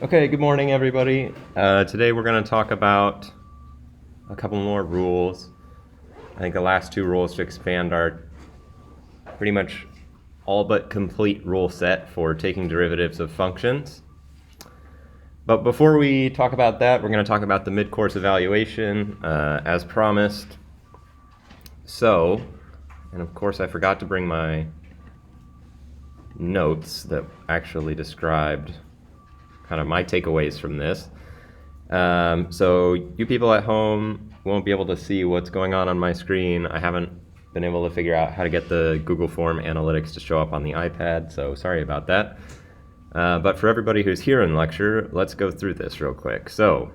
Okay, good morning, everybody. Today we're going to talk about a couple more rules. I think the last two rules to expand our pretty much all but complete rule set for taking derivatives of functions. But before we talk about that, we're going to talk about the mid-course evaluation, as promised. So, and of course I forgot to bring my notes that actually described kind of my takeaways from this. So you people at home won't be able to see what's going on my screen. I haven't been able to figure out how to get the Google Form analytics to show up on the iPad, so sorry about that. But for everybody who's here in lecture, let's go through this real quick. So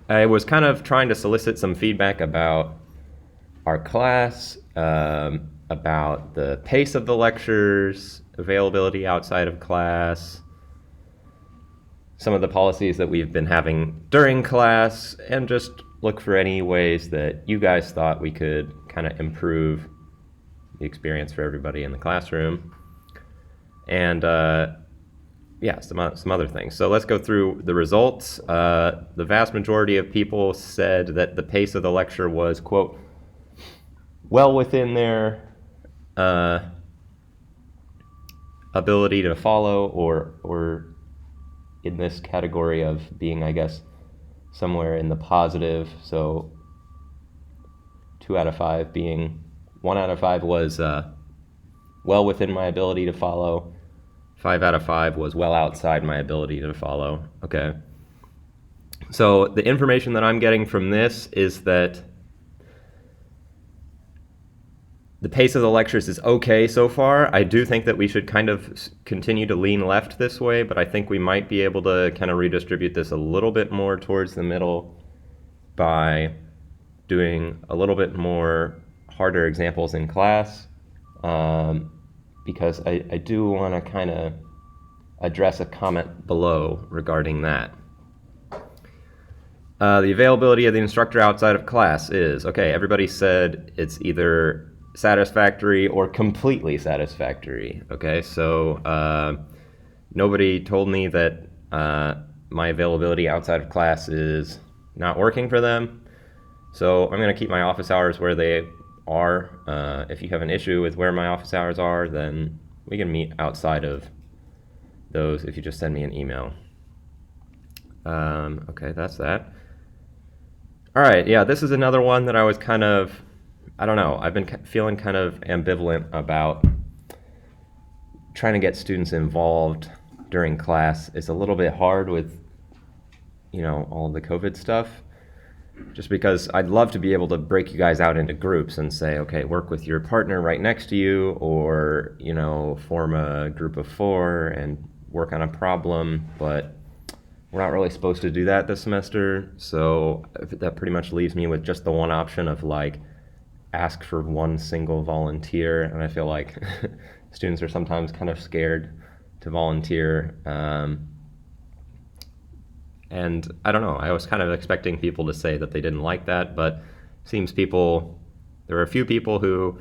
I was kind of trying to solicit some feedback about our class, about the pace of the lectures, availability outside of class, some of the policies that we've been having during class, and just look for any ways that you guys thought we could kind of improve the experience for everybody in the classroom. And yeah, some other things. So let's go through the results. The vast majority of people said that the pace of the lecture was, quote, well within their ability to follow, or in this category of being, I guess, somewhere in the positive. So 2 out of 5 being 1 out of 5 was well within my ability to follow. 5 out of 5 was well outside my ability to follow. Okay. So the information that I'm getting from this is that the pace of the lectures is okay so far. I do think that we should kind of continue to lean left this way, but I think we might be able to kind of redistribute this a little bit more towards the middle by doing a little bit more harder examples in class, because I do want to kind of address a comment below regarding that. The availability of the instructor outside of class is, okay, everybody said it's either satisfactory or completely satisfactory. Okay, so nobody told me that my availability outside of class is not working for them. So I'm going to keep my office hours where they are. If you have an issue with where my office hours are, then we can meet outside of those if you just send me an email. Okay, that's that. All right, yeah, this is another one that I was kind of, I don't know, I've been feeling kind of ambivalent about trying to get students involved during class. It's a little bit hard with, all of the COVID stuff, just because I'd love to be able to break you guys out into groups and say, okay, work with your partner right next to you, or, form a group of 4 and work on a problem, but we're not really supposed to do that this semester, so that pretty much leaves me with just the one option of ask for one single volunteer, and I feel like students are sometimes kind of scared to volunteer. And I don't know, I was kind of expecting people to say that they didn't like that, but seems there were a few people who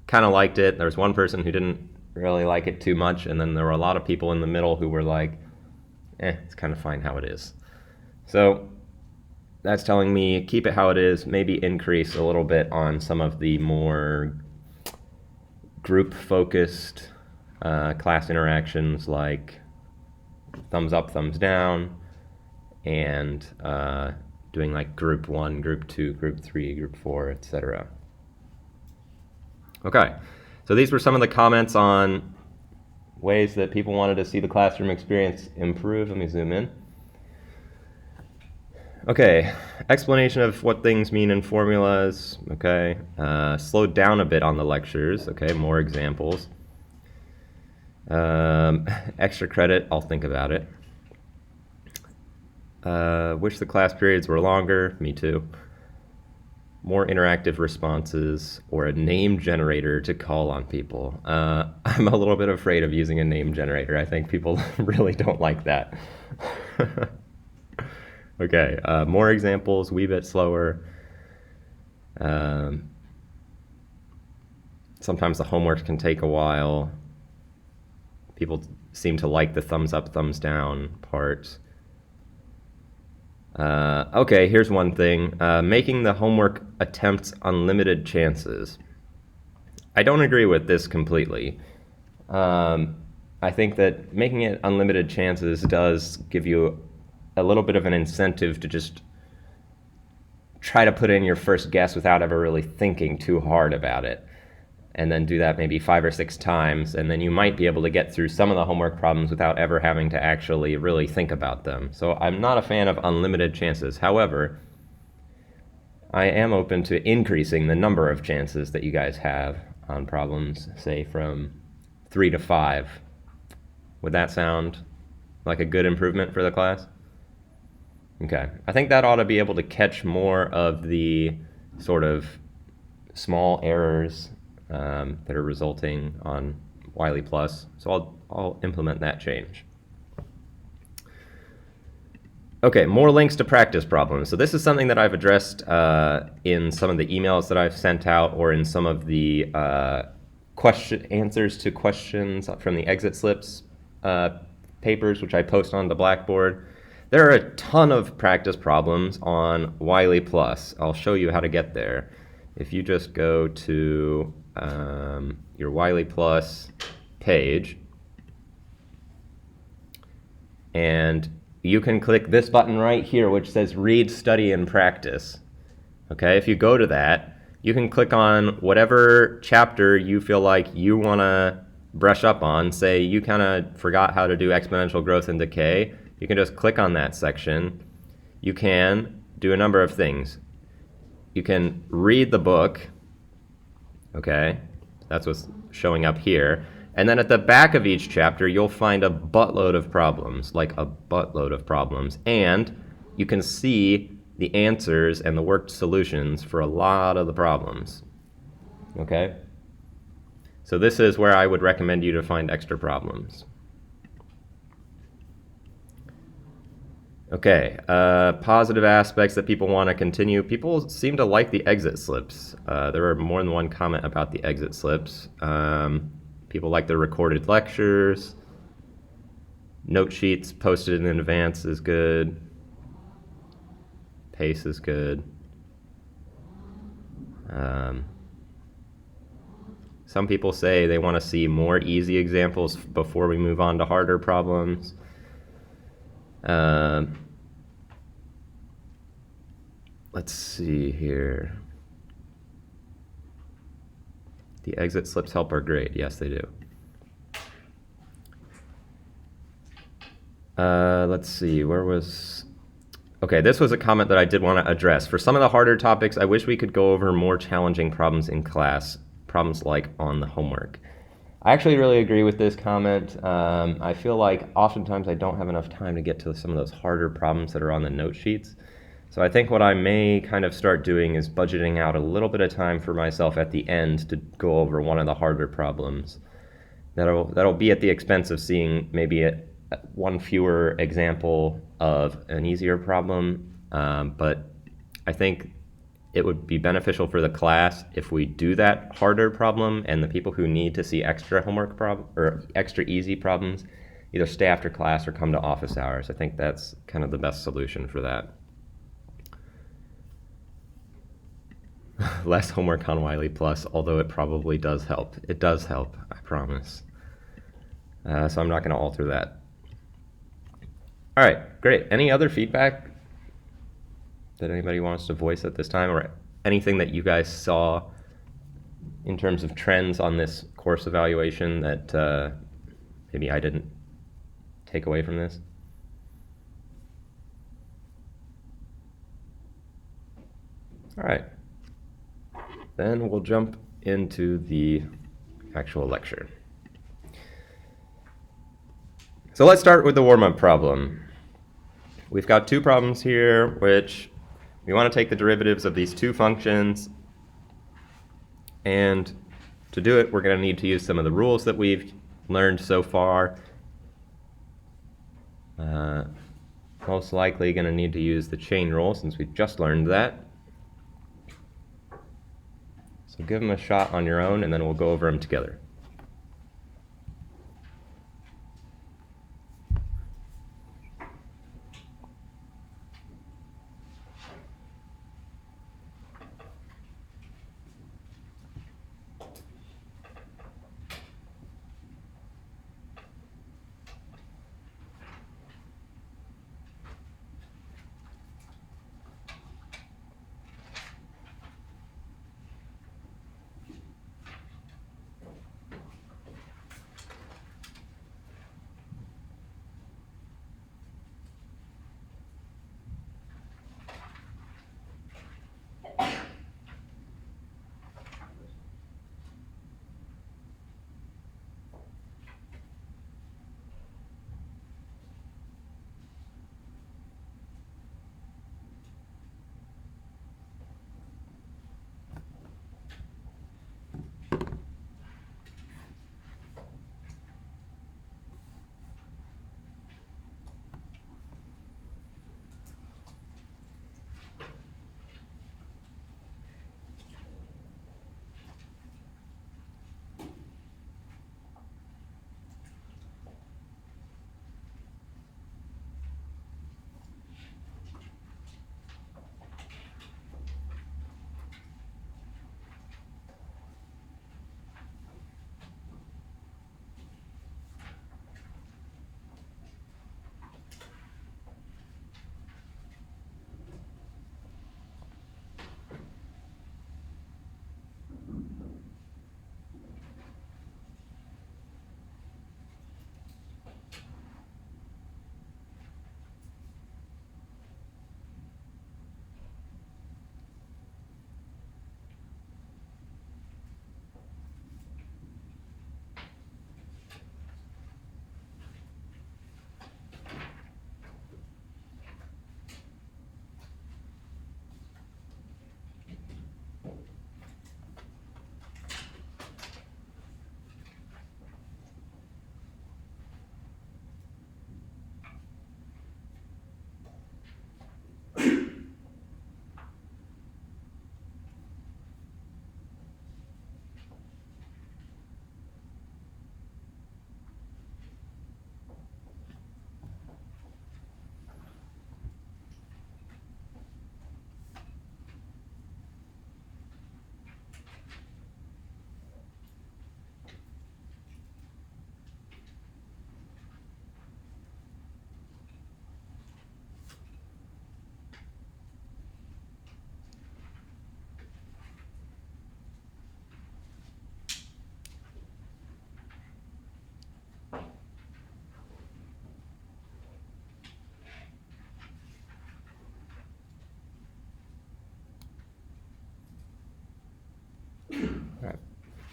kind of liked it. There was one person who didn't really like it too much, and then there were a lot of people in the middle who were like, it's kind of fine how it is. So that's telling me keep it how it is, maybe increase a little bit on some of the more group-focused class interactions, like thumbs up, thumbs down, and doing group 1, group 2, group 3, group 4, etc. Okay, so these were some of the comments on ways that people wanted to see the classroom experience improve. Let me zoom in. Okay, explanation of what things mean in formulas. Okay, slowed down a bit on the lectures. Okay, more examples. Extra credit, I'll think about it. Wish the class periods were longer. Me too. More interactive responses, or a name generator to call on people. I'm a little bit afraid of using a name generator. I think people really don't like that. Okay, more examples, wee bit slower. Sometimes the homework can take a while. People seem to like the thumbs up, thumbs down part. Okay, here's one thing. Making the homework attempts unlimited chances. I don't agree with this completely. I think that making it unlimited chances does give you a little bit of an incentive to just try to put in your first guess without ever really thinking too hard about it. And then do that maybe 5 or 6 times, and then you might be able to get through some of the homework problems without ever having to actually really think about them. So I'm not a fan of unlimited chances. However, I am open to increasing the number of chances that you guys have on problems, say from 3 to 5. Would that sound like a good improvement for the class? Okay. I think that ought to be able to catch more of the sort of small errors that are resulting on Wiley Plus. So I'll implement that change. Okay, more links to practice problems. So this is something that I've addressed in some of the emails that I've sent out, or in some of the answers to questions from the exit slips papers, which I post on the Blackboard. There are a ton of practice problems on Wiley Plus. I'll show you how to get there. If you just go to your Wiley Plus page, and you can click this button right here, which says Read, Study, and Practice. Okay, if you go to that, you can click on whatever chapter you feel like you want to brush up on. Say you kind of forgot how to do exponential growth and decay. You can just click on that section. You can do a number of things. You can read the book. Okay, that's what's showing up here. And then at the back of each chapter, you'll find a buttload of problems, like a buttload of problems. And you can see the answers and the worked solutions for a lot of the problems. Okay? So this is where I would recommend you to find extra problems. Okay, positive aspects that people want to continue. People seem to like the exit slips. There were more than one comment about the exit slips. People like the recorded lectures. Note sheets posted in advance is good. Pace is good. Some people say they want to see more easy examples before we move on to harder problems. Let's see here. The exit slips help our grade. Yes, they do. Let's see, where was... Okay, this was a comment that I did want to address. For some of the harder topics, I wish we could go over more challenging problems in class, problems like on the homework. I actually really agree with this comment. I feel like oftentimes I don't have enough time to get to some of those harder problems that are on the note sheets. So I think what I may kind of start doing is budgeting out a little bit of time for myself at the end to go over one of the harder problems. That'll be at the expense of seeing maybe one fewer example of an easier problem, but I think it would be beneficial for the class if we do that harder problem, and the people who need to see extra homework or extra easy problems either stay after class or come to office hours. I think that's kind of the best solution for that. Less homework on Wiley Plus, although it probably does help. It does help, I promise. So I'm not going to alter that. All right, great. Any other feedback that anybody wants to voice at this time, or anything that you guys saw in terms of trends on this course evaluation that maybe I didn't take away from this? All right. Then we'll jump into the actual lecture. So let's start with the warm-up problem. We've got two problems here, which we want to take the derivatives of these two functions, and to do it, we're going to need to use some of the rules that we've learned so far. Most likely going to need to use the chain rule since we've just learned that. So give them a shot on your own, and then we'll go over them together.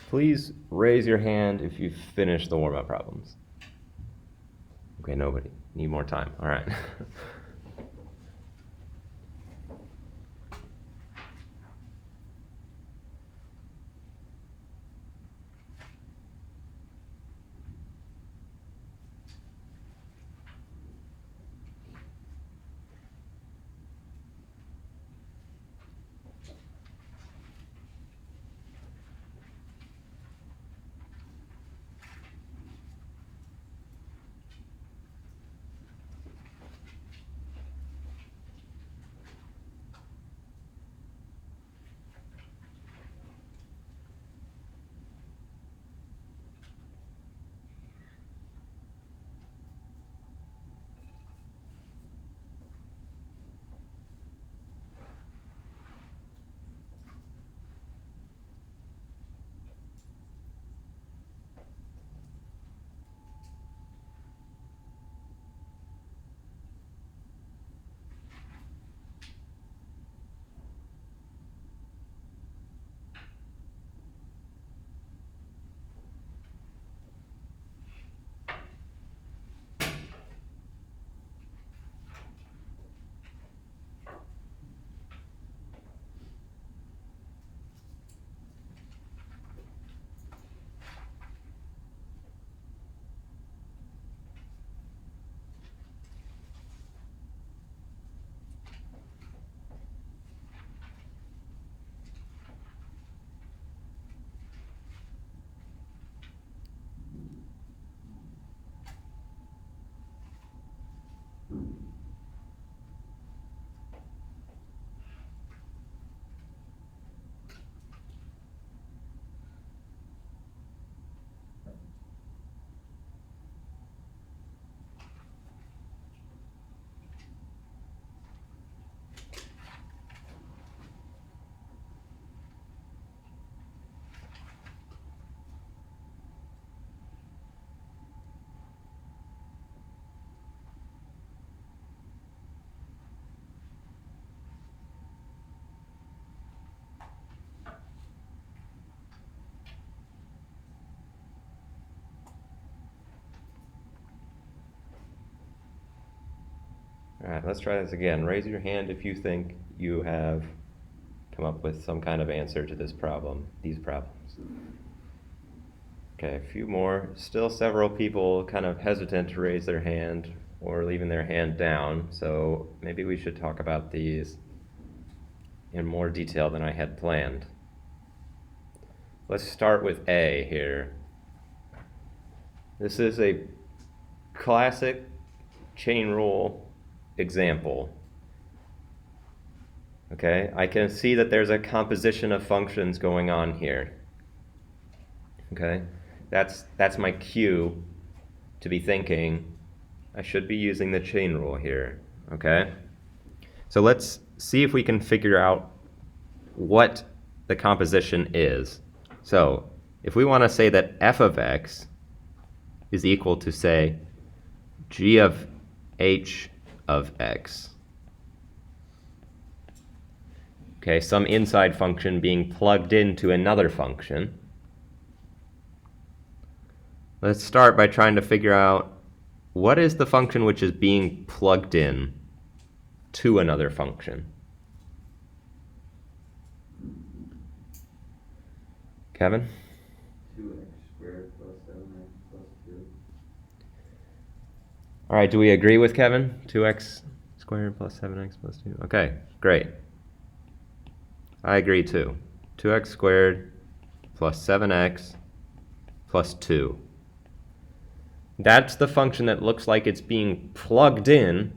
Please raise your hand if you've finished the warm-up problems. Okay, nobody. Need more time. All right. All right, let's try this again. Raise your hand if you think you have come up with some kind of answer to this problem, these problems. Okay, a few more. Still several people kind of hesitant to raise their hand or leaving their hand down, so maybe we should talk about these in more detail than I had planned. Let's start with A here. This is a classic chain rule example. Okay, I can see that there's a composition of functions going on here. Okay, that's my cue to be thinking I should be using the chain rule here. Okay, so let's see if we can figure out what the composition is. So if we want to say that f of x is equal to, say, g of h of x, okay, some inside function being plugged into another function, let's start by trying to figure out what is the function which is being plugged in to another function. Kevin? 2x squared plus 7x plus 2. All right, do we agree with Kevin? 2x squared plus 7x plus 2. Okay, great. I agree too. 2x squared plus 7x plus 2. That's the function that looks like it's being plugged in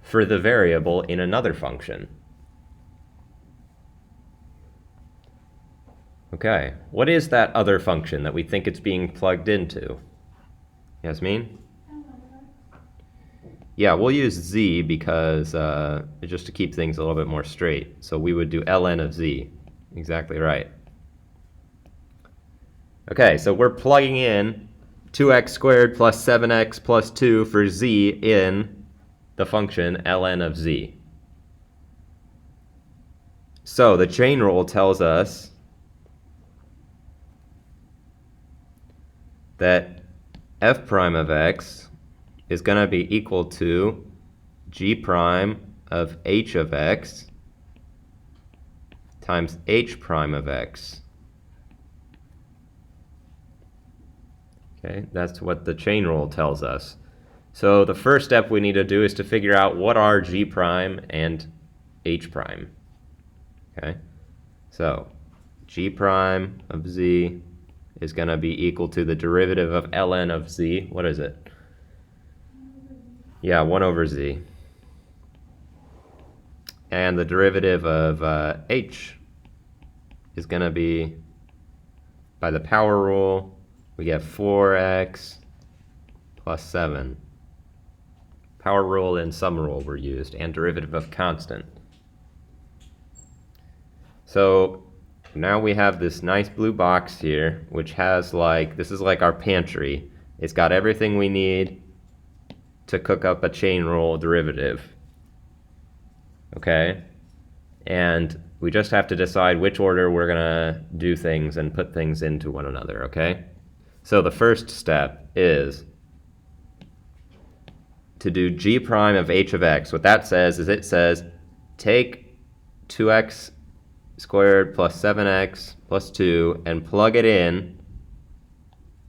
for the variable in another function. Okay, what is that other function that we think it's being plugged into? Yasmin? Yeah, we'll use z because just to keep things a little bit more straight. So we would do ln of z. Exactly right. Okay, so we're plugging in 2x squared plus 7x plus 2 for z in the function ln of z. So the chain rule tells us that f prime of x is going to be equal to g prime of h of x times h prime of x. Okay, that's what the chain rule tells us. So the first step we need to do is to figure out what are g prime and h prime. Okay, so g prime of z is going to be equal to the derivative of ln of z. What is it? Yeah, 1 over z. And the derivative of h is going to be, by the power rule, we get 4x plus 7. Power rule and sum rule were used, and derivative of constant. So now we have this nice blue box here, which has this is like our pantry. It's got everything we need to cook up a chain rule derivative. Okay? And we just have to decide which order we're gonna do things and put things into one another, okay? So the first step is to do g prime of h of x. What that says is it says take 2x squared plus 7x plus 2 and plug it in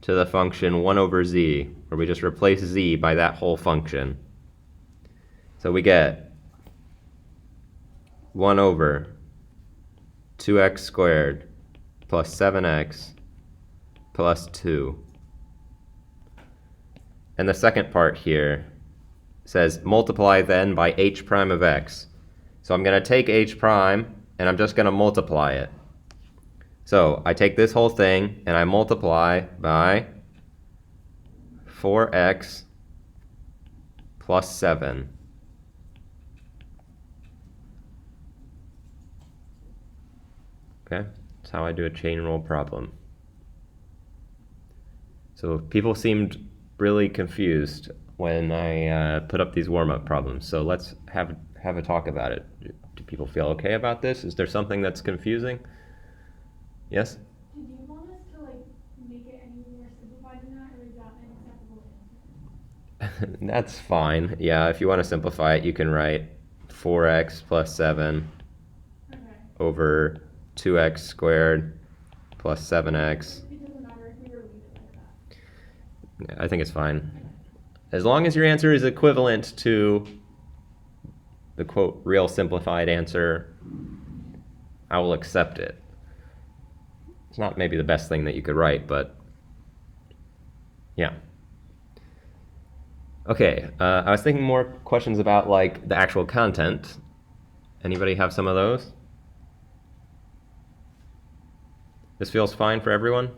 to the function 1 over z, where we just replace z by that whole function. So we get 1 over 2x squared plus 7x plus 2. And the second part here says multiply then by h prime of x. So I'm going to take h prime and I'm just going to multiply it. So I take this whole thing and I multiply by 4x plus 7. Okay, that's how I do a chain rule problem. So people seemed really confused when I put up these warm-up problems. So let's have a talk about it. Do people feel okay about this? Is there something that's confusing? Yes? Did you want us to make it any more simplified than that, or is that an acceptable answer? That's fine. Yeah, if you want to simplify it, you can write 4x plus 7 over 2x squared plus 7x. It doesn't matter if we relieve it like that. I think it's fine. As long as your answer is equivalent to the quote real simplified answer, I will accept it. It's not maybe the best thing that you could write, but yeah. Okay, I was thinking more questions about the actual content. Anybody have some of those? This feels fine for everyone?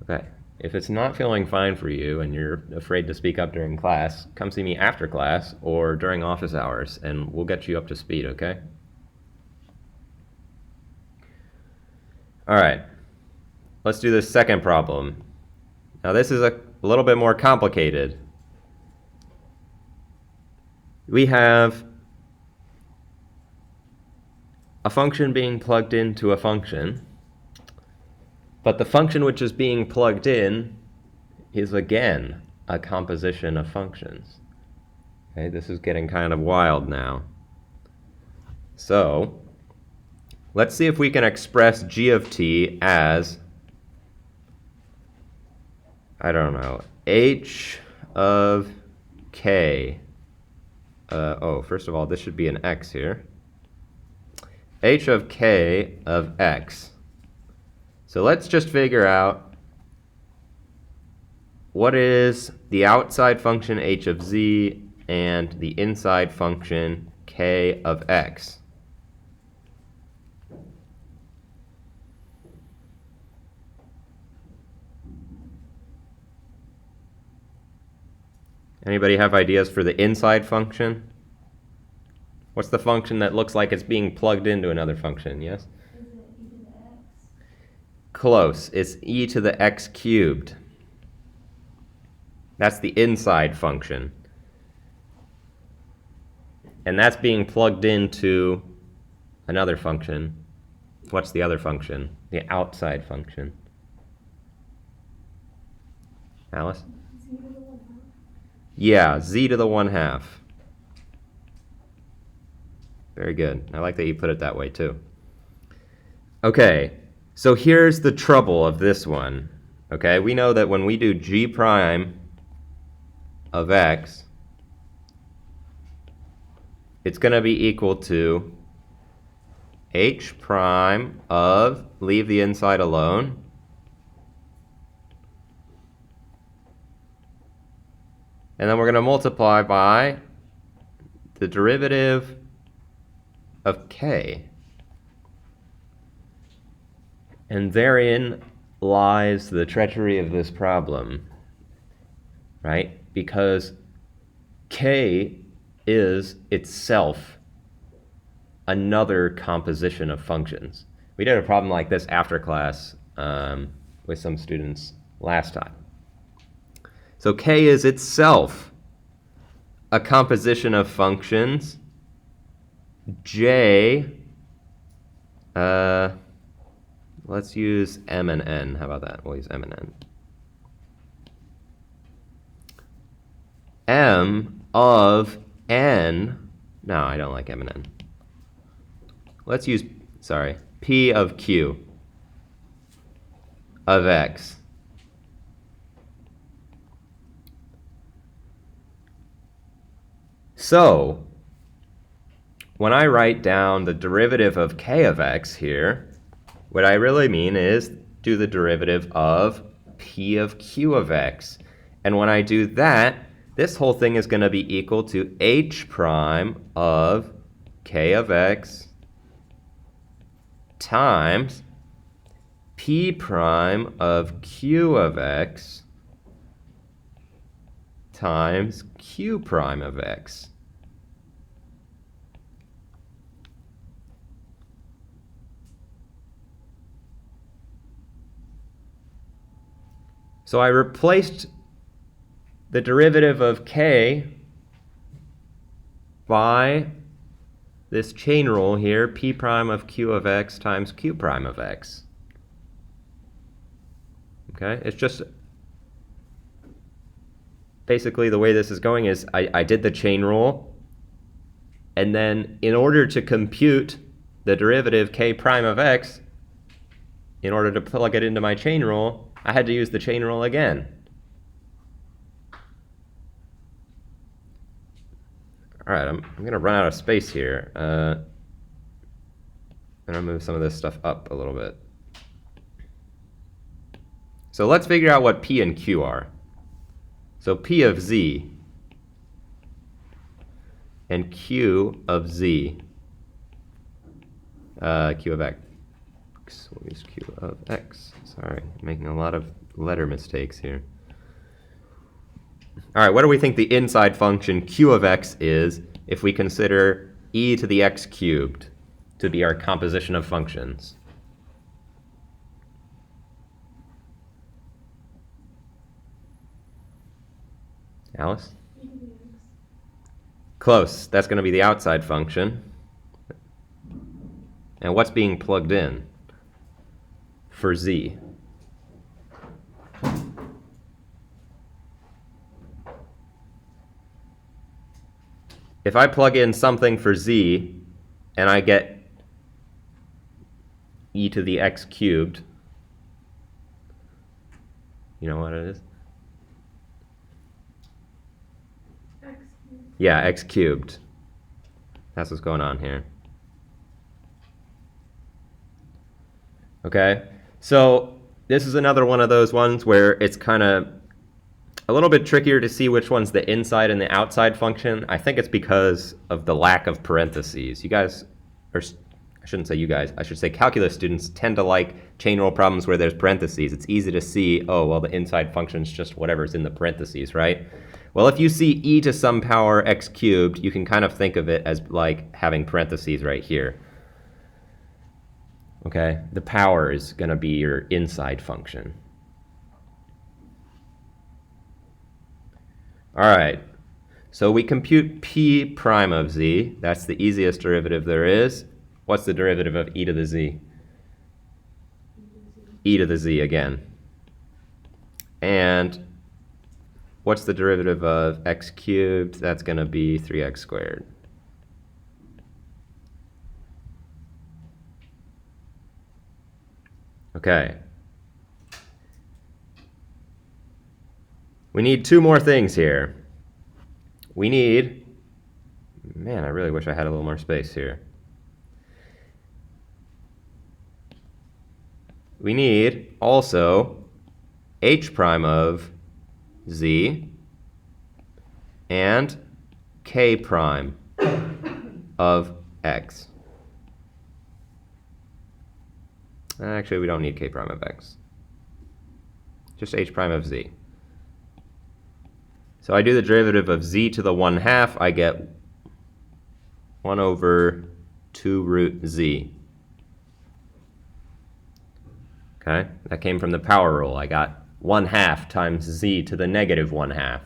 Okay. If it's not feeling fine for you and you're afraid to speak up during class, come see me after class or during office hours and we'll get you up to speed, okay? All right. Let's do this second problem. Now this is a little bit more complicated. We have a function being plugged into a function, but the function which is being plugged in is again a composition of functions. Okay, this is getting kind of wild now. So let's see if we can express g of t as, I don't know, h of k. First of all, this should be an x here. H of k of x. So let's just figure out what is the outside function h of z and the inside function k of x. Anybody have ideas for the inside function? What's the function that looks like it's being plugged into another function? Yes? Is it e to the x? Close. It's e to the x cubed. That's the inside function. And that's being plugged into another function, What's the other function? The outside function. Alice? Z to the 1/2. Yeah, z to the 1/2. Very good. I like that you put it that way too. Okay, so here's the trouble of this one. Okay, we know that when we do g prime of x, it's going to be equal to h prime of, leave the inside alone, and then we're going to multiply by the derivative of k. And therein lies the treachery of this problem, right? Because k is itself another composition of functions. We did a problem like this after class with some students last time. So k is itself a composition of functions. J, let's use m and n. How about that? We'll use m and n. M of n. No, I don't like m and n. Let's use, p of q of x. So, when I write down the derivative of k of x here, what I really mean is do the derivative of p of q of x. And when I do that, this whole thing is going to be equal to h prime of k of x times p prime of q of x times q prime of x. So I replaced the derivative of k by this chain rule here, p prime of q of x times q prime of x. Okay, it's just basically the way this is going is I did the chain rule, and then in order to compute the derivative k prime of x, in order to plug it into my chain rule, I had to use the chain rule again. All right, I'm going to run out of space here. And I'll move some of this stuff up a little bit. So let's figure out what p and q are. So p of z and q of z. Q of x. We'll use q of x. Sorry, I'm making a lot of letter mistakes here. All right, what do we think the inside function q of x is if we consider e to the x cubed to be our composition of functions? Alice? E to the x. Close. That's going to be the outside function. And what's being plugged in for z? If I plug in something for z and I get e to the x cubed, you know what it is? X cubed. Yeah, x cubed. That's what's going on here. Okay, so this is another one of those ones where it's kind of a little bit trickier to see which one's the inside and the outside function. I think it's because of the lack of parentheses. You guys, or I shouldn't say you guys, I should say calculus students tend to like chain rule problems where there's parentheses. It's easy to see, oh, well, the inside function's just whatever's in the parentheses, right? Well, if you see e to some power x cubed, you can kind of think of it as like having parentheses right here. Okay, the power is going to be your inside function. All right, so we compute p prime of z. That's the easiest derivative there is. What's the derivative of e to the z? e to the z again. And what's the derivative of x cubed? That's going to be 3x squared. Okay. We need two more things here. We need, man, I really wish I had a little more space here. We need also h prime of z and k prime of x. Actually, we don't need k prime of x. Just h prime of z. So I do the derivative of z to the 1/2, I get 1 over 2 root z. Okay, that came from the power rule. I got 1/2 times z to the negative 1/2.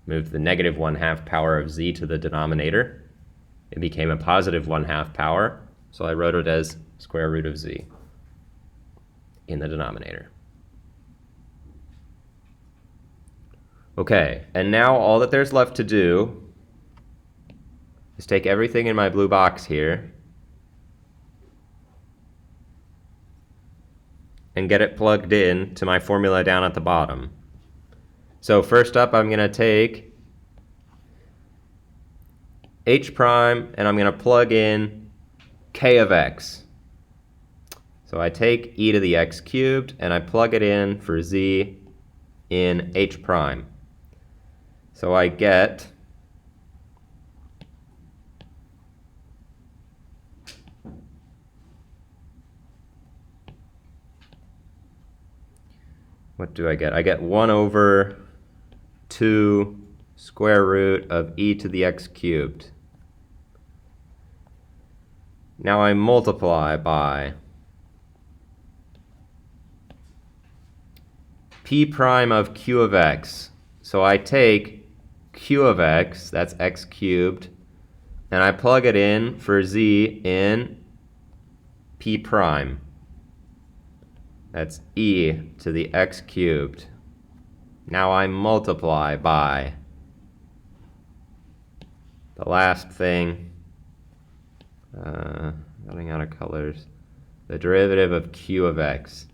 Moved the negative 1/2 power of z to the denominator. It became a positive 1/2 power, so I wrote it as square root of z in the denominator. Okay, and now all that there's left to do is take everything in my blue box here and get it plugged in to my formula down at the bottom. So first up, I'm going to take h prime and I'm going to plug in k of x. So I take e to the x cubed and I plug it in for z in h prime. So I get what do I get? I get 1 over 2 square root of e to the x cubed. Now I multiply by p prime of q of x. So I take q of x, that's x cubed, and I plug it in for z in p prime. That's e to the x cubed. Now I multiply by the last thing, running out of colors, the derivative of q of x.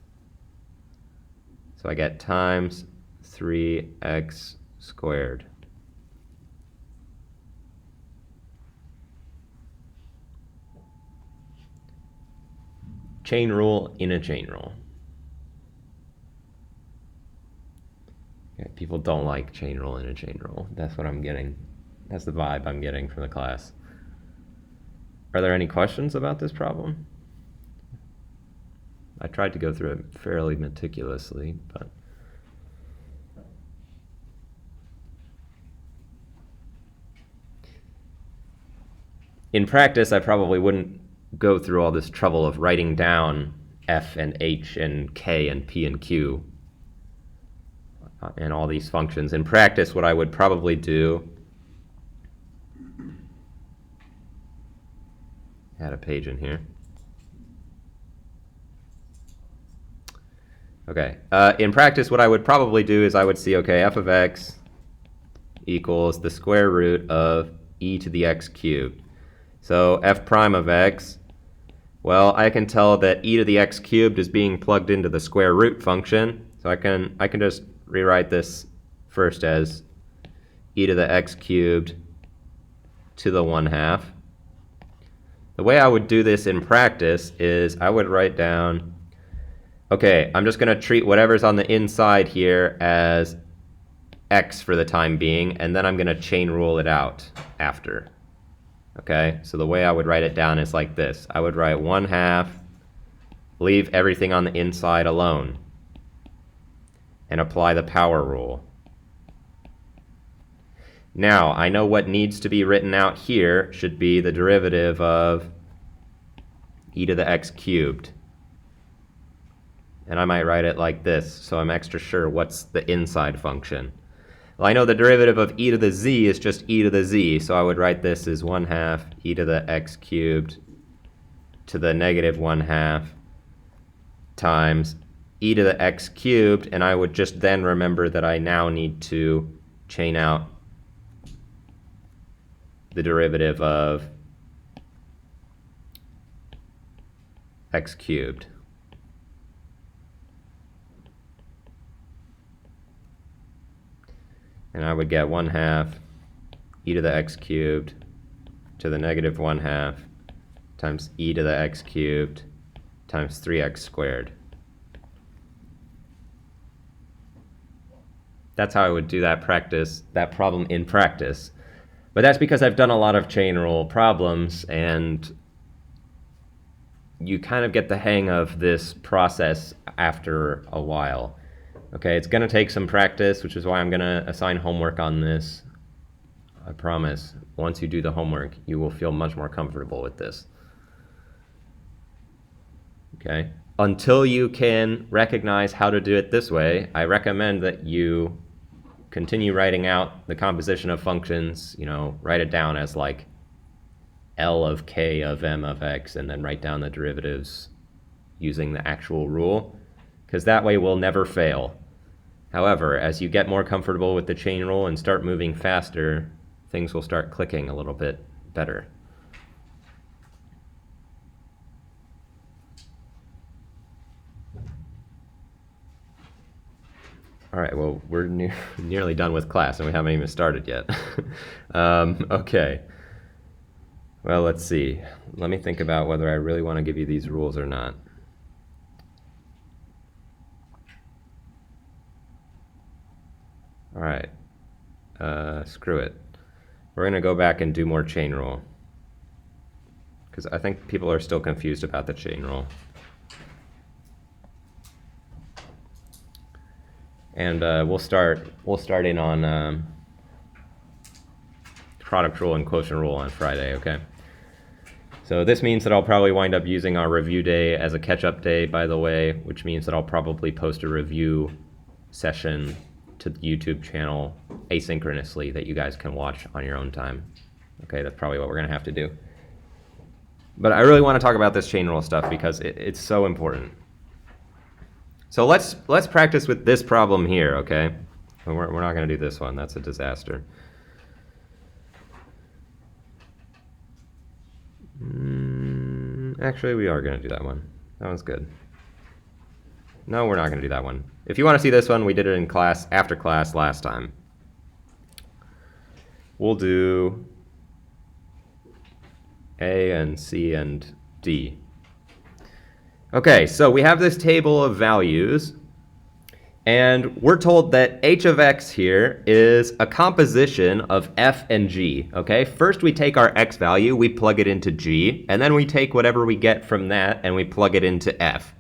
So I get times 3x squared. Chain rule in a chain rule. Yeah, people don't like chain rule in a chain rule. That's what I'm getting. That's the vibe I'm getting from the class. Are there any questions about this problem? I tried to go through it fairly meticulously, but in practice, I probably wouldn't go through all this trouble of writing down f and h and k and p and q and all these functions. In practice, what I would probably do, add a page in here. Okay, in practice, what I would probably do is I would see, okay, f of x equals the square root of e to the x cubed. So f prime of x, well, I can tell that e to the x cubed is being plugged into the square root function. So I can just rewrite this first as e to the x cubed to the 1/2. The way I would do this in practice is I would write down, okay, I'm just going to treat whatever's on the inside here as x for the time being, and then I'm going to chain rule it out after. Okay, so the way I would write it down is like this. I would write 1/2, leave everything on the inside alone, and apply the power rule. Now, I know what needs to be written out here should be the derivative of e to the x cubed. And I might write it like this, so I'm extra sure what's the inside function. Well, I know the derivative of e to the z is just e to the z, so I would write this as 1/2 e to the x cubed to the negative 1/2 times e to the x cubed, and I would just then remember that I now need to chain out the derivative of x cubed. And I would get 1/2 e to the x cubed to the negative 1/2 times e to the x cubed times 3x squared. That's how I would do that problem in practice. But that's because I've done a lot of chain rule problems, and you kind of get the hang of this process after a while. Okay, it's going to take some practice, which is why I'm going to assign homework on this. I promise, once you do the homework, you will feel much more comfortable with this. Okay, until you can recognize how to do it this way, I recommend that you continue writing out the composition of functions, write it down as like L of k of m of x, and then write down the derivatives using the actual rule, because that way we'll never fail. However, as you get more comfortable with the chain rule and start moving faster, things will start clicking a little bit better. All right, well, we're nearly done with class, and we haven't even started yet. Okay. Well, let's see. Let me think about whether I really want to give you these rules or not. All right. Screw it. We're going to go back and do more chain rule, because I think people are still confused about the chain rule. And we'll start in on product rule and quotient rule on Friday, okay? So this means that I'll probably wind up using our review day as a catch-up day, by the way, which means that I'll probably post a review session to the YouTube channel asynchronously that you guys can watch on your own time. Okay, that's probably what we're going to have to do. But I really want to talk about this chain rule stuff because it's so important. So let's practice with this problem here, okay? We're not going to do this one. That's a disaster. Actually, we are going to do that one. That one's good. No, we're not going to do that one. If you want to see this one, we did it in class, after class last time. We'll do A and C and D. Okay, so we have this table of values, and we're told that h of x here is a composition of f and g, okay? First we take our x value, we plug it into g, and then we take whatever we get from that and we plug it into f.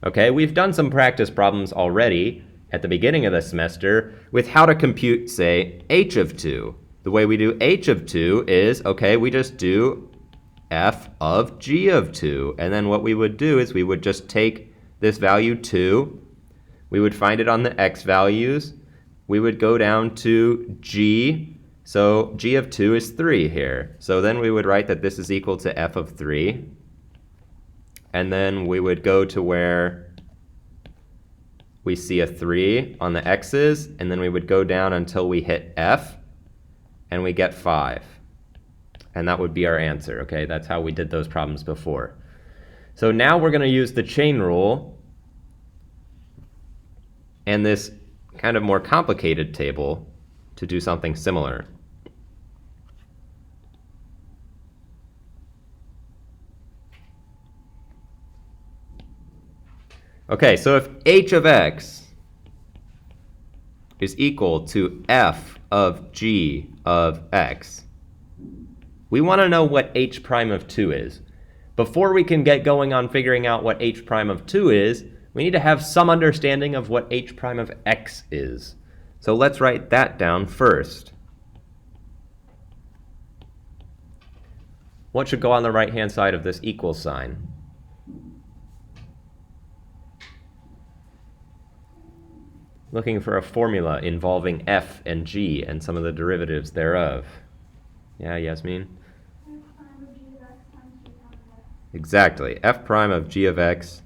Okay, we've done some practice problems already at the beginning of the semester with how to compute, say, h of 2. The way we do h of 2 is, okay, we just do f of g of 2. And then what we would do is we would just take this value 2, we would find it on the x values, we would go down to g, so g of 2 is 3 here. So then we would write that this is equal to f of 3. And then we would go to where we see a 3 on the x's, and then we would go down until we hit f, and we get 5. And that would be our answer, okay? That's how we did those problems before. So now we're going to use the chain rule and this kind of more complicated table to do something similar. Okay, so if h of x is equal to f of g of x, we want to know what h prime of 2 is. Before we can get going on figuring out what h prime of 2 is, we need to have some understanding of what h prime of x is. So let's write that down first. What should go on the right-hand side of this equal sign? Looking for a formula involving f and g and some of the derivatives thereof. Yeah, Yasmin? Exactly. F prime of g of x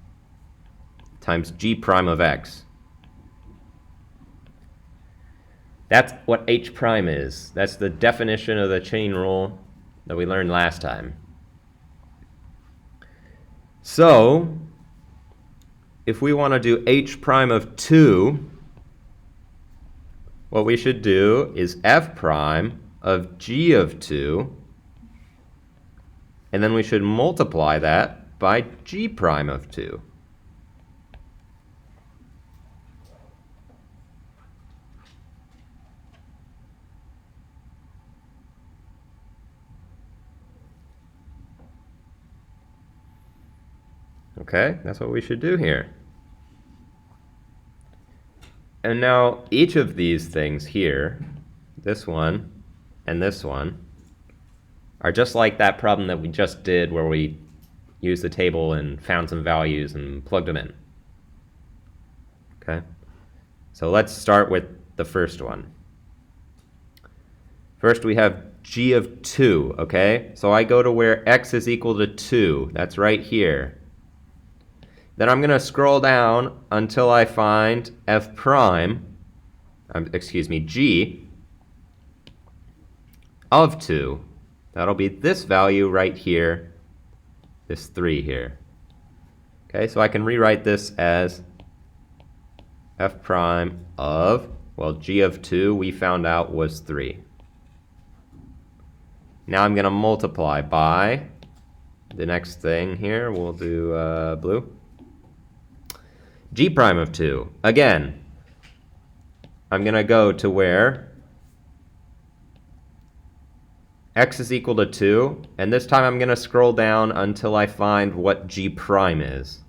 times g prime of x. That's what h prime is. That's the definition of the chain rule that we learned last time. So, if we want to do h prime of 2, what we should do is f prime of g of 2, and then we should multiply that by g prime of 2. Okay, that's what we should do here. And now each of these things here, this one and this one, are just like that problem that we just did where we used the table and found some values and plugged them in. Okay, so let's start with the first one. First we have g of 2, okay? So I go to where x is equal to 2. That's right here. Then I'm going to scroll down until I find f prime, g of 2. That'll be this value right here, this 3 here. Okay, so I can rewrite this as f prime of, well, g of 2 we found out was 3. Now I'm going to multiply by the next thing here. We'll do blue. G prime of 2. Again, I'm going to go to where x is equal to 2, and this time I'm going to scroll down until I find what g prime is.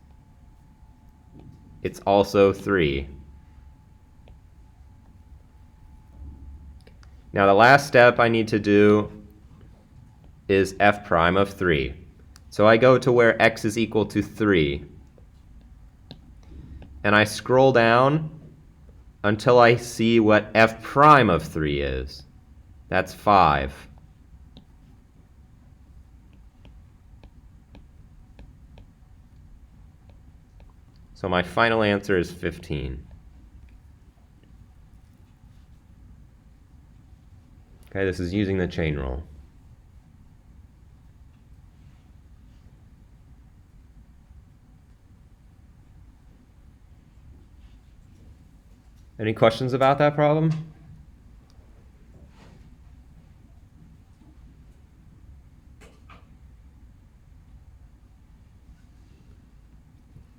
It's also 3. Now the last step I need to do is f prime of 3. So I go to where x is equal to 3. And I scroll down until I see what f prime of 3 is. That's 5. So my final answer is 15. Okay, this is using the chain rule. Any questions about that problem?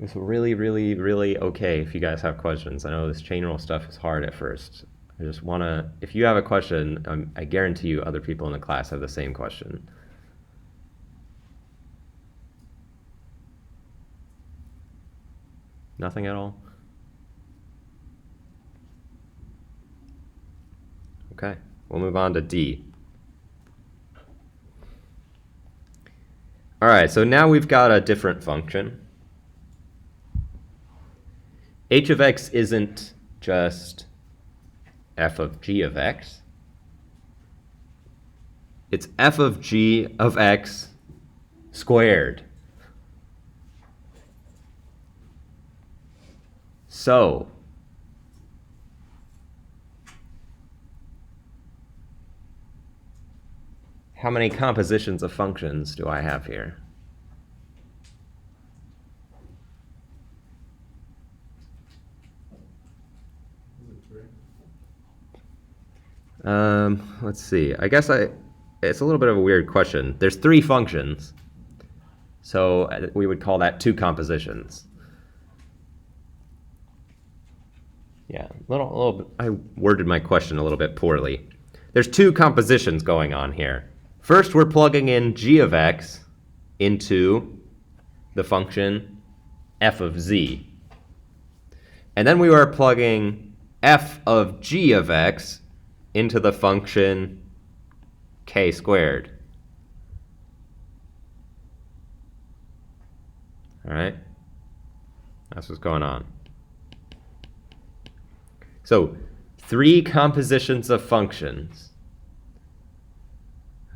It's really okay if you guys have questions. I know this chain rule stuff is hard at first. I just want to, if you have a question, I guarantee you other people in the class have the same question. Nothing at all? Okay, we'll move on to D. All right, so now we've got a different function. H of x isn't just f of g of x. It's f of g of x squared. So, how many compositions of functions do I have here? Let's see. I guess it's a little bit of a weird question. There's 3 functions, so we would call that 2 compositions. Yeah, I worded my question a little bit poorly. There's 2 compositions going on here. First, we're plugging in g of x into the function f of z. And then we are plugging f of g of x into the function k squared. All right? That's what's going on. So, 3 compositions of functions.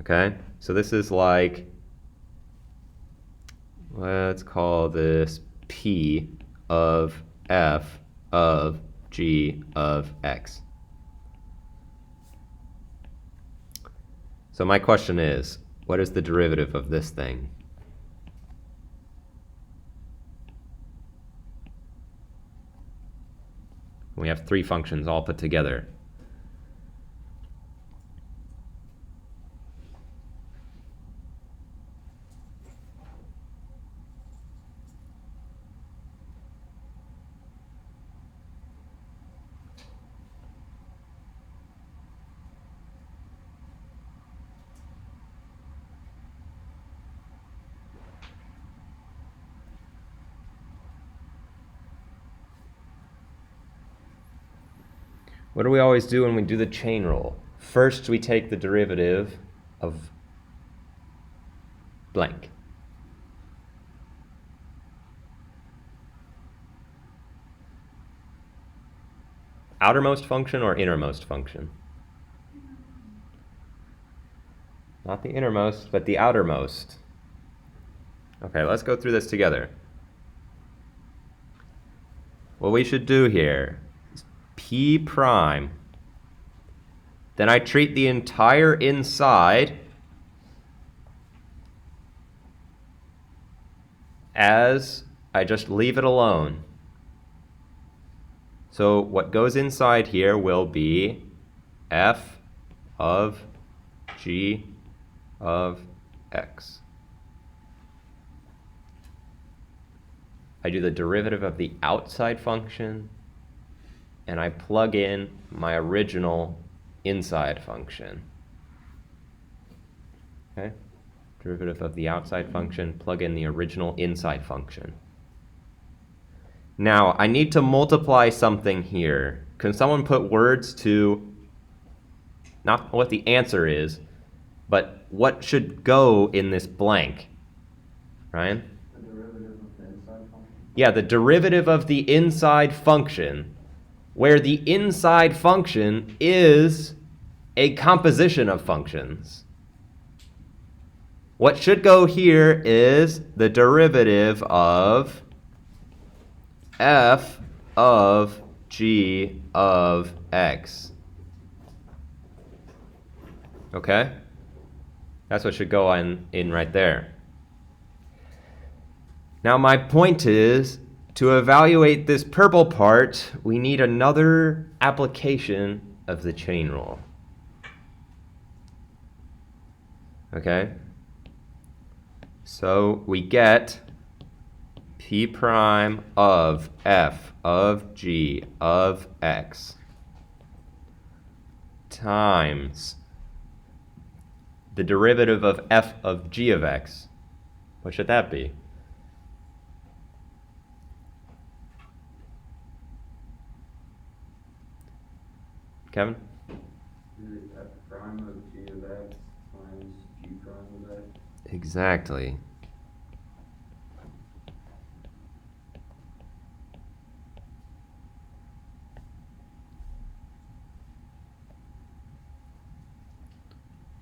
Okay? So this is like, let's call this P of f of g of x. So my question is, what is the derivative of this thing? We have three functions all put together. What do we always do when we do the chain rule? First, we take the derivative of blank. Outermost function or innermost function? Not the innermost, but the outermost. Okay, let's go through this together. What we should do here is P prime. Then I treat the entire inside as I just leave it alone. So what goes inside here will be f of g of x. I do the derivative of the outside function, and I plug in my original inside function. Okay? Derivative of the outside function, plug in the original inside function. Now, I need to multiply something here. Can someone put words to, not what the answer is, but what should go in this blank? Ryan? The derivative of the inside function? Yeah, the derivative of the inside function, where the inside function is a composition of functions. What should go here is the derivative of f of g of x. Okay? That's what should go in right there. Now my point is, to evaluate this purple part, we need another application of the chain rule. Okay? So we get P prime of f of g of x times the derivative of f of g of x. What should that be? Kevin? Is it f prime of g of x times g prime of x? Exactly.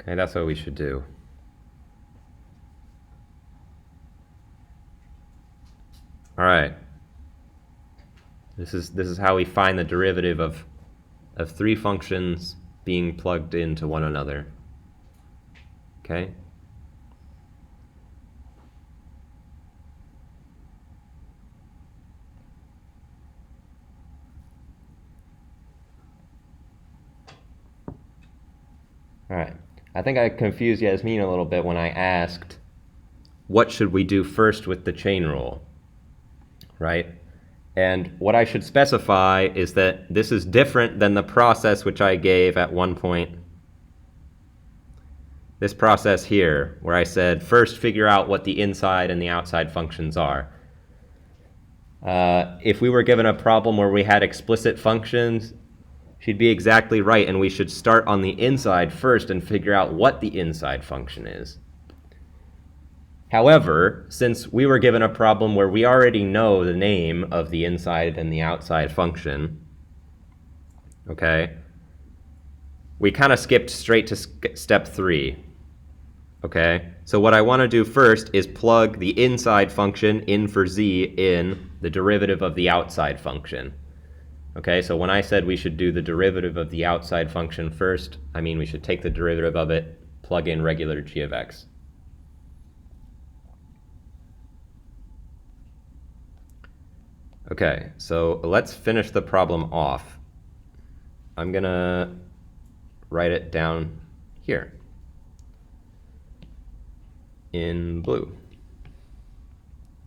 Okay, that's what we should do. All right. This is how we find the derivative of three functions being plugged into one another. Okay? All right. I think I confused Yasmin a little bit when I asked, what should we do first with the chain rule, right? And what I should specify is that this is different than the process which I gave at one point. This process here, where I said, first figure out what the inside and the outside functions are. If we were given a problem where we had explicit functions, she'd be exactly right, and we should start on the inside first and figure out what the inside function is. However, since we were given a problem where we already know the name of the inside and the outside function, okay, we kind of skipped straight to step 3. Okay, so what I want to do first is plug the inside function in for z in the derivative of the outside function. Okay, so when I said we should do the derivative of the outside function first, I mean we should take the derivative of it, plug in regular g of x. Okay, so let's finish the problem off. I'm gonna write it down here in blue.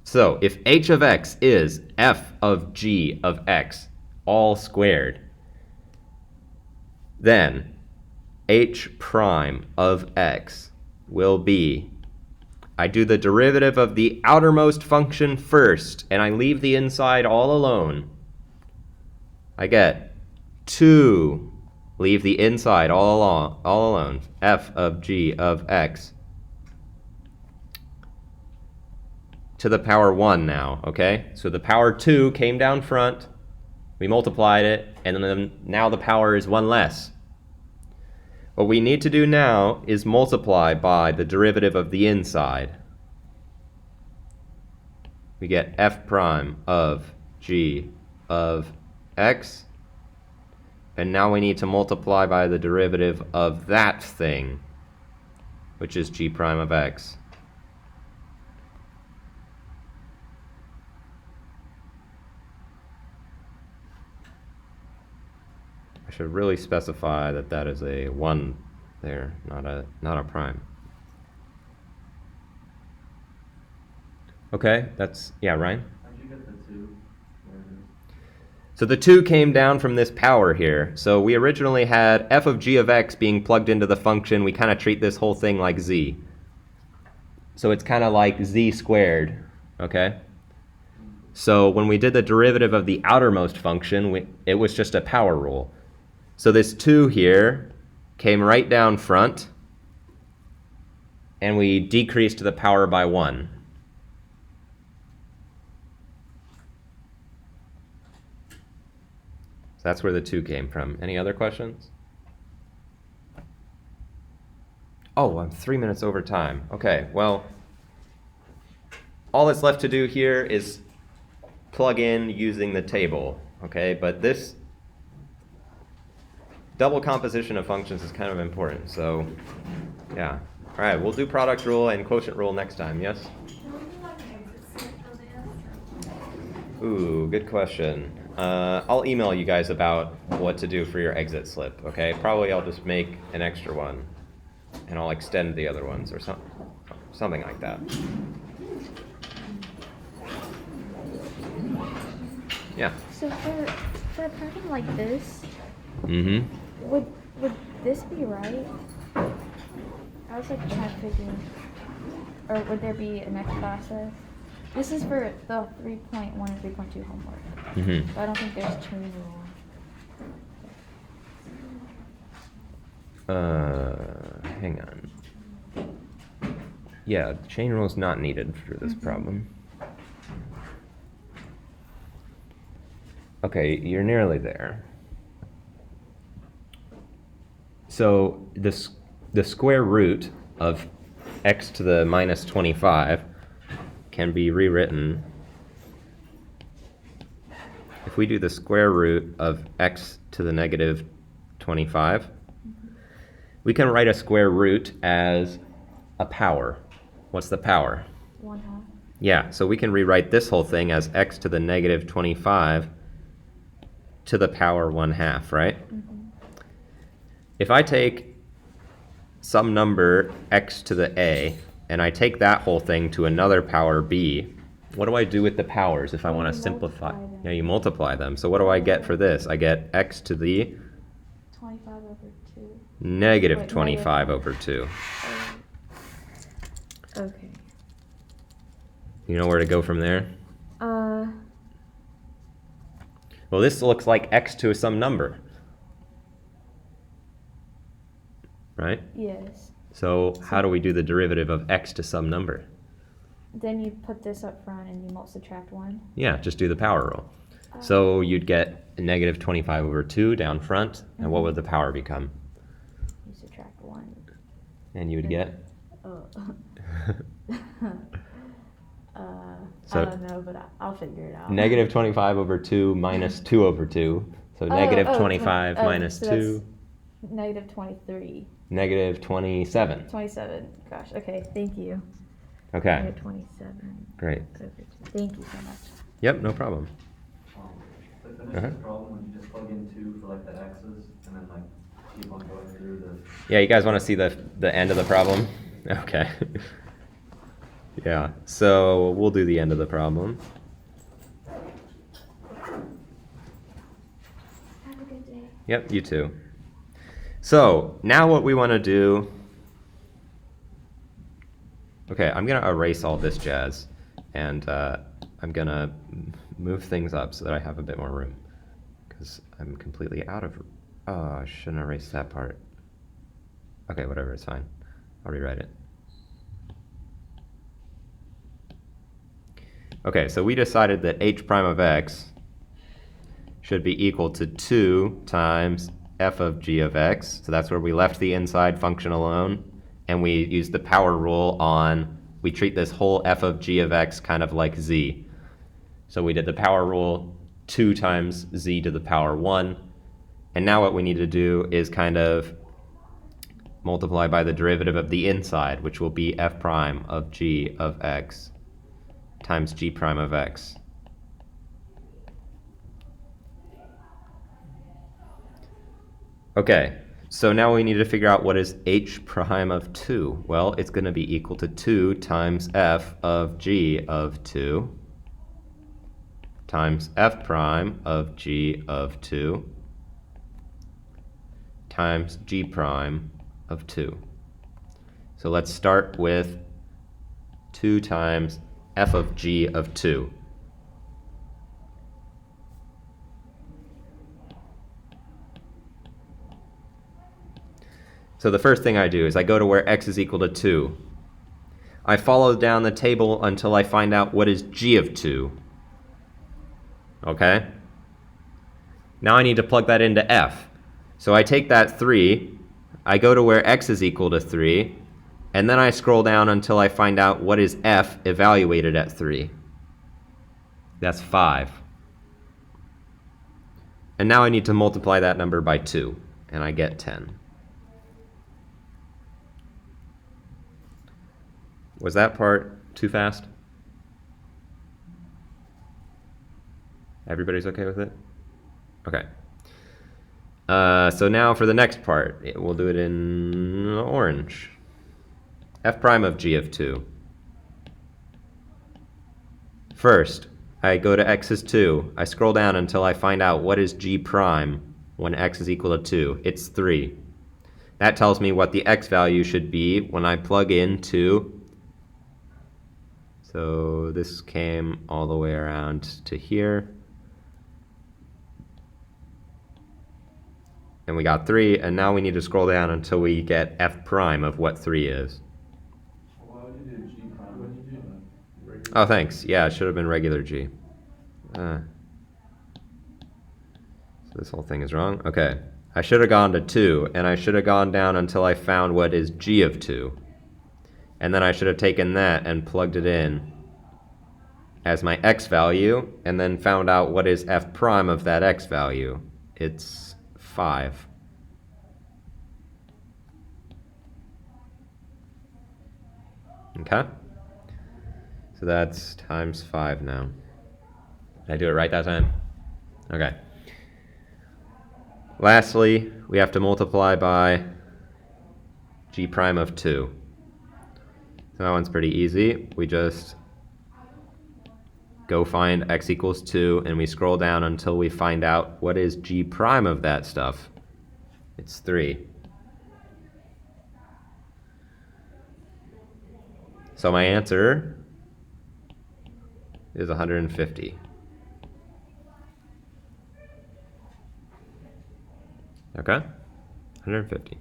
So if h of x is f of g of x all squared, then h prime of x will be, I do the derivative of the outermost function first, and I leave the inside all alone. I get 2, leave the inside all alone, f of g of x to the power 1 now, okay? So the power 2 came down front, we multiplied it, and then now the power is 1 less. What we need to do now is multiply by the derivative of the inside. We get f prime of g of x, and now we need to multiply by the derivative of that thing, which is g prime of x. I should really specify that that is a 1 there, not a prime. Okay, that's, yeah, Ryan? How'd you get the 2? So the 2 came down from this power here. So we originally had f of g of x being plugged into the function. We kind of treat this whole thing like z. So it's kind of like z squared, okay? So when we did the derivative of the outermost function, it was just a power rule. So this 2 here came right down front, and we decreased the power by 1. So that's where the 2 came from. Any other questions? Oh, I'm 3 minutes over time. Okay, well, all that's left to do here is plug in using the table, okay? But this double composition of functions is kind of important, so yeah. All right, we'll do product rule and quotient rule next time, yes? Ooh, good question. I'll email you guys about what to do for your exit slip, okay? Probably I'll just make an extra one, and I'll extend the other ones or something like that. Yeah. So for a problem like this, Mm-hmm. would this be right? I was like trying to figure, or would there be a next process? This is for the 3.1 and 3.2 homework. Mm-hmm. But I don't think there's chain rule. Hang on. Yeah, the chain rule is not needed for this problem. Okay, you're nearly there. So the square root of x to the minus 25 can be rewritten. If we do the square root of x to the negative 25, we can write a square root as a power. What's the power? 1/2. Yeah, so we can rewrite this whole thing as x to the negative 25 to the power 1/2, right? Mm-hmm. If I take some number x to the a, and I take that whole thing to another power b, what do I do with the powers if I want to You simplify? multiply them. Yeah, you multiply them. So what do I get for this? I get x to the 25 over 2. negative Wait, 25 negative. over 2. Okay. You know where to go from there? Well, this looks like x to some number, right? Yes. So how do we do the derivative of x to some number? Then you put this up front and you subtract 1. Yeah, just do the power rule. So you'd get negative 25 over 2 down front, and what would the power become? You subtract 1. And you would get? Oh. So- I don't know, but I'll figure it out. Negative 25 over 2 minus 2 over 2. So negative Oh, 25 minus so that's 2, negative 23. negative 27. 27. Gosh, okay, thank you. Okay, Negative 27. great. over 2. Thank you so much. Yep, no problem. To finish Uh-huh. this problem, would you just plug in 2 for like the x's and then like keep on going through the... Yeah, you guys want to see the end of the problem? Okay. Yeah, so we'll do the end of the problem. Have a good day. Yep, you too. So now what we want to do. Okay, I'm gonna erase all this jazz, and I'm gonna move things up so that I have a bit more room, because I'm completely out of. Oh, I shouldn't erase that part. Okay, whatever, it's fine. I'll rewrite it. Okay, so we decided that h prime of x should be equal to 2 times f of g of x. So that's where we left the inside function alone, and we used the power rule on, we treat this whole f of g of x kind of like z. So we did the power rule 2 times z to the power 1, and now what we need to do is kind of multiply by the derivative of the inside, which will be f prime of g of x times g prime of x. Okay, so now we need to figure out what is h prime of 2. Well, it's going to be equal to 2 times f of g of 2 times f prime of g of 2 times g prime of 2. So let's start with 2 times f of g of 2. So the first thing I do is I go to where x is equal to 2. I follow down the table until I find out what is g of 2. Okay? Now I need to plug that into f. So I take that 3, I go to where x is equal to 3, and then I scroll down until I find out what is f evaluated at 3. That's 5. And now I need to multiply that number by 2, and I get 10. Was that part too fast? Everybody's okay with it? Okay. So now for the next part, we'll do it in orange. F prime of g of 2. First, I go to x is 2. I scroll down until I find out what is g prime when x is equal to 2. It's 3. That tells me what the x value should be when I plug in 2. So this came all the way around to here. And we got 3, and now we need to scroll down until we get f prime of what 3 is. Why would you do g prime? What did you do? Oh, thanks. Yeah, it should have been regular g. So this whole thing is wrong. Okay. I should have gone to 2, and I should have gone down until I found what is g of 2. And then I should have taken that and plugged it in as my x value, and then found out what is f prime of that x value. It's 5. Okay? So that's times 5 now. Did I do it right that time? Okay. Lastly, we have to multiply by g prime of 2. So that one's pretty easy. We just go find x equals 2, and we scroll down until we find out what is g prime of that stuff. It's 3. So my answer is 150. Okay? 150.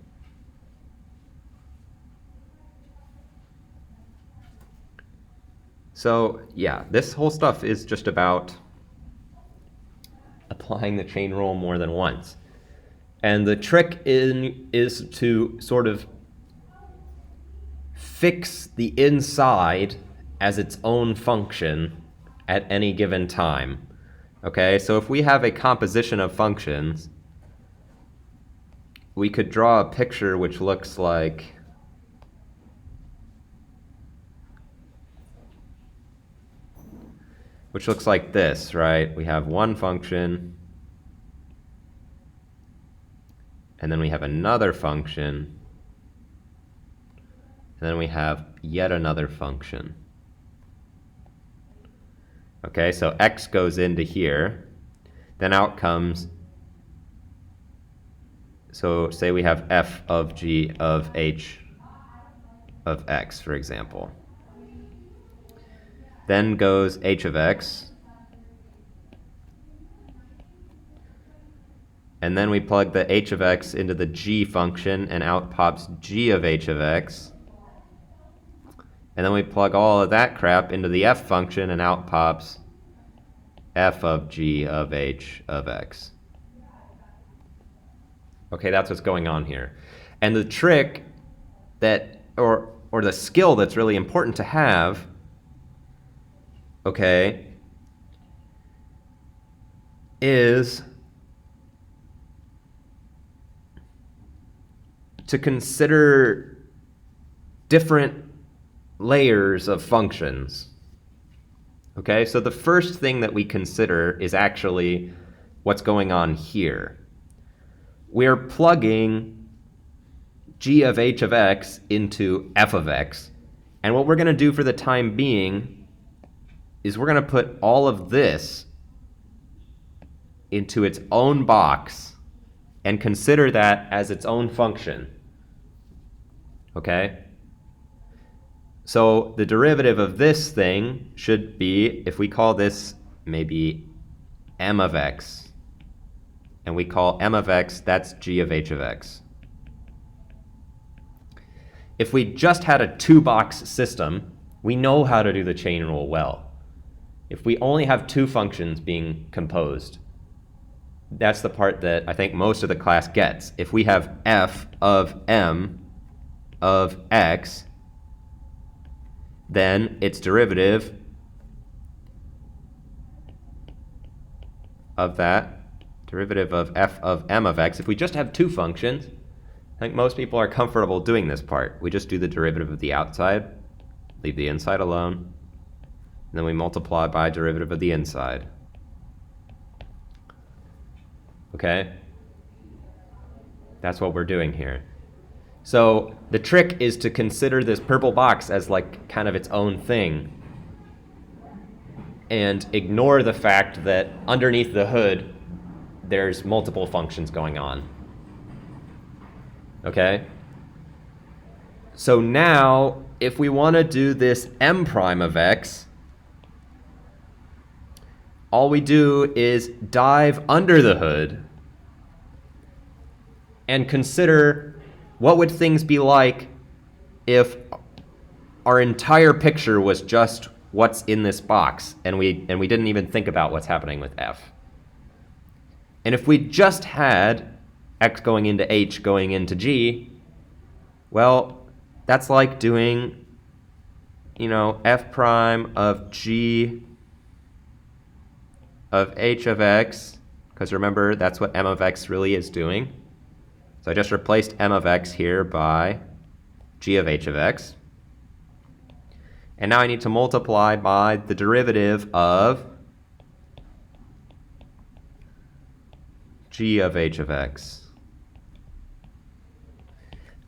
So yeah, this whole stuff is just about applying the chain rule more than once. And the trick is to sort of fix the inside as its own function at any given time. Okay, so if we have a composition of functions, we could draw a picture which looks like this, right? We have one function, and then we have another function, and then we have yet another function. Okay, so x goes into here, then out comes, so say we have f of g of h of x, for example. Then goes h of x, and then we plug the h of x into the g function, and out pops g of h of x. And then we plug all of that crap into the f function, and out pops f of g of h of x. Okay, that's what's going on here. And the trick that, or the skill that's really important to have, okay, is to consider different layers of functions. Okay, so the first thing that we consider is actually what's going on here. We're plugging g of h of x into f of x, and what we're going to do for the time being is we're going to put all of this into its own box and consider that as its own function. Okay? So the derivative of this thing should be, if we call this maybe m of x, and we call m of x, that's g of h of x. If we just had a two-box system, we know how to do the chain rule well. If we only have two functions being composed, that's the part that I think most of the class gets. If we have f of m of x, then its derivative of that, derivative of f of m of x, if we just have two functions, I think most people are comfortable doing this part. We just do the derivative of the outside, leave the inside alone, and then we multiply by derivative of the inside. Okay? That's what we're doing here. So the trick is to consider this purple box as like kind of its own thing and ignore the fact that underneath the hood there's multiple functions going on. Okay? So now if we want to do this m prime of x, all we do is dive under the hood and consider what would things be like if our entire picture was just what's in this box and we didn't even think about what's happening with f. And if we just had x going into h going into g, well, that's like doing, f prime of g of h of x, because remember, that's what m of x really is doing. So I just replaced m of x here by g of h of x. And now I need to multiply by the derivative of g of h of x.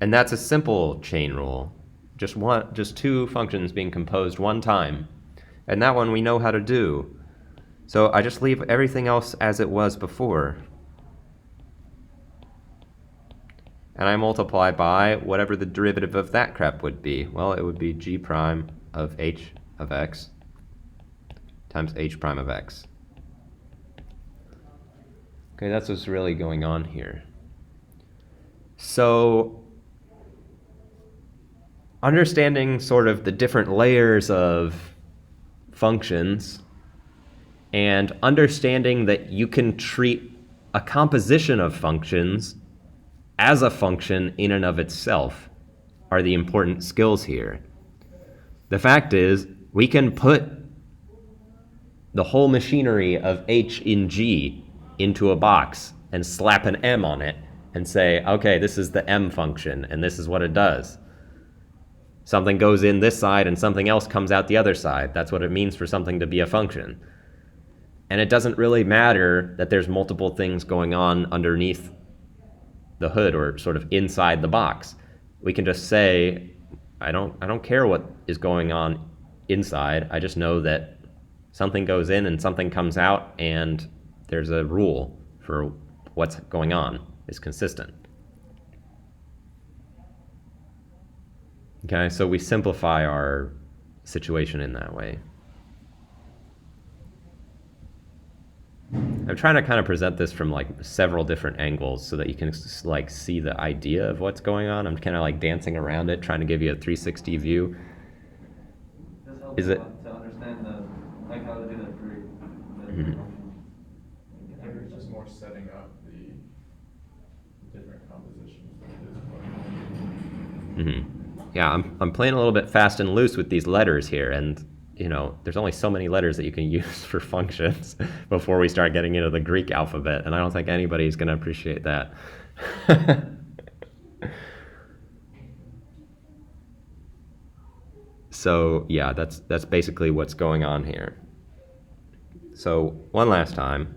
And that's a simple chain rule. Just two functions being composed one time. And that one we know how to do. So I just leave everything else as it was before. And I multiply by whatever the derivative of that crap would be. Well, it would be g prime of h of x times h prime of x. Okay, that's what's really going on here. So, understanding sort of the different layers of functions and understanding that you can treat a composition of functions as a function in and of itself. are the important skills here. The fact is, we can put the whole machinery of h in g into a box and slap an m on it and say, okay, this is the m function and this is what it does. Something goes in this side and something else comes out the other side. That's what it means for something to be a function. And it doesn't really matter that there's multiple things going on underneath the hood or sort of inside the box. We can just say, I don't care what is going on inside. I just know that something goes in and something comes out, and there's a rule for what's going on. It's consistent. Okay, so we simplify our situation in that way. I'm trying to kind of present this from like several different angles so that you can like see the idea of what's going on. I'm kind of like dancing around it, trying to give you a 360 view. This helps Is it? to understand like how to do that for the Mhm. functions. I think it's just more setting up the different compositions that it is playing. Yeah, I'm playing a little bit fast and loose with these letters here, and you know, there's only so many letters that you can use for functions before we start getting into the Greek alphabet, and I don't think anybody's going to appreciate that. So yeah, that's basically what's going on here. So one last time,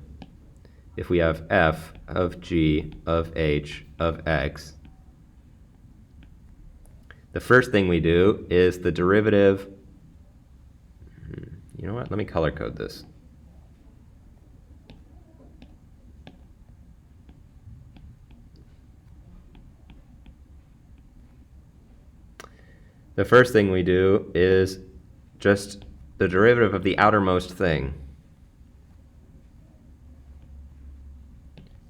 if we have f of g of h of x, the first thing we do is the derivative. You know what? Let me color code this. The first thing we do is just the derivative of the outermost thing.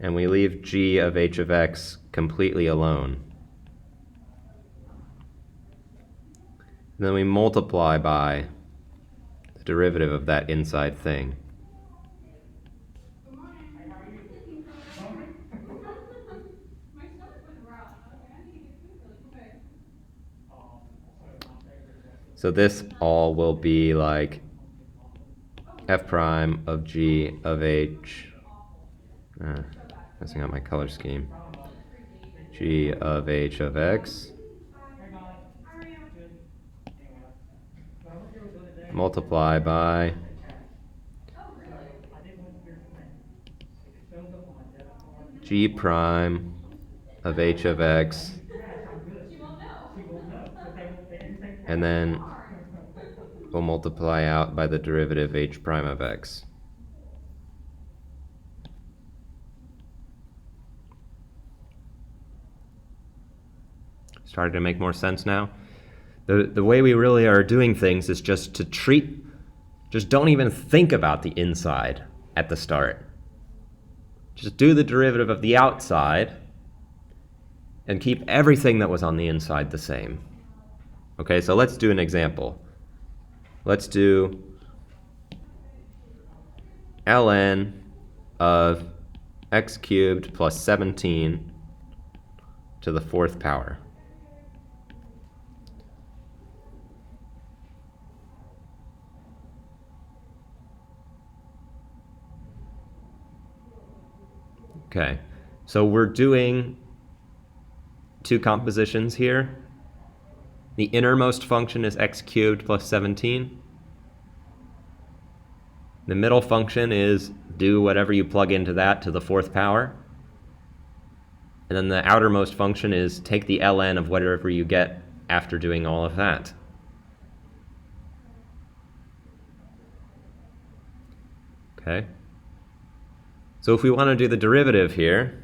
And we leave g of h of x completely alone. And then we multiply by the derivative of that inside thing. So this all will be like f prime of g of h, messing up my color scheme, g of h of x, multiply by g prime of h of x, and then we'll multiply out by the derivative h prime of x. Starting to make more sense now? The way we really are doing things is just to just don't even think about the inside at the start. Just do the derivative of the outside and keep everything that was on the inside the same. Okay, so let's do an example. Let's do ln of x cubed plus 17 to the fourth power. Okay, so we're doing two compositions here. The innermost function is x cubed plus 17. The middle function is do whatever you plug into that to the fourth power. And then the outermost function is take the ln of whatever you get after doing all of that. Okay. So if we want to do the derivative here,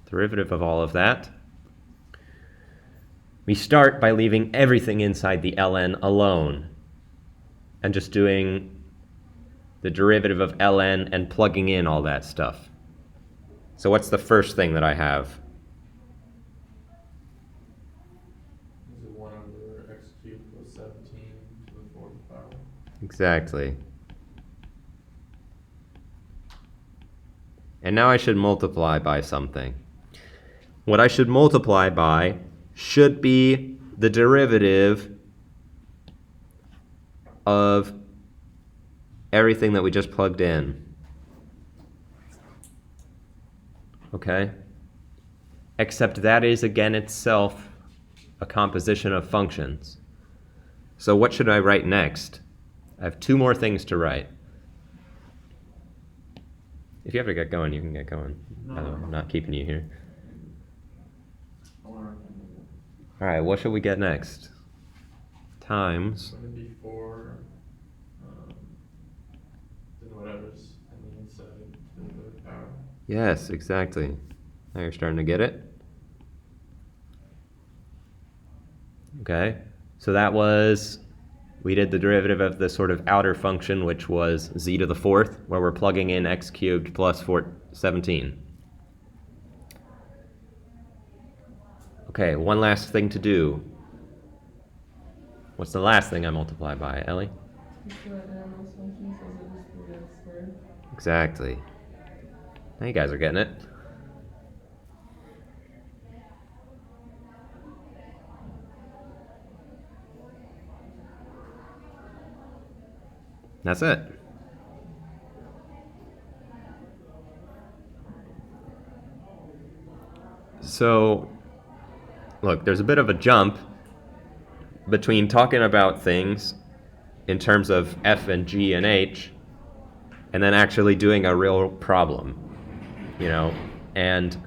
derivative of all of that, we start by leaving everything inside the ln alone and just doing the derivative of ln and plugging in all that stuff. So what's the first thing that I have? Is it 1 over x cubed plus 17 to the fourth power? Exactly. And now I should multiply by something. What I should multiply by should be the derivative of everything that we just plugged in. Okay? Except that is again itself a composition of functions. So what should I write next? I have two more things to write. If you have to get going, you can get going. By the way, I'm not keeping you here. I want to write All right, what should we get next? Times. Wouldn't it be 4, then whatever's in the inside to the power? Yes, exactly. Now you're starting to get it. Okay, so that was, we did the derivative of the sort of outer function, which was z to the fourth, where we're plugging in x cubed plus 17. Okay, one last thing to do. What's the last thing I multiply by, Ellie? Exactly. Now you guys are getting it. That's it. So, look, there's a bit of a jump between talking about things in terms of f and g and h and then actually doing a real problem, you know? And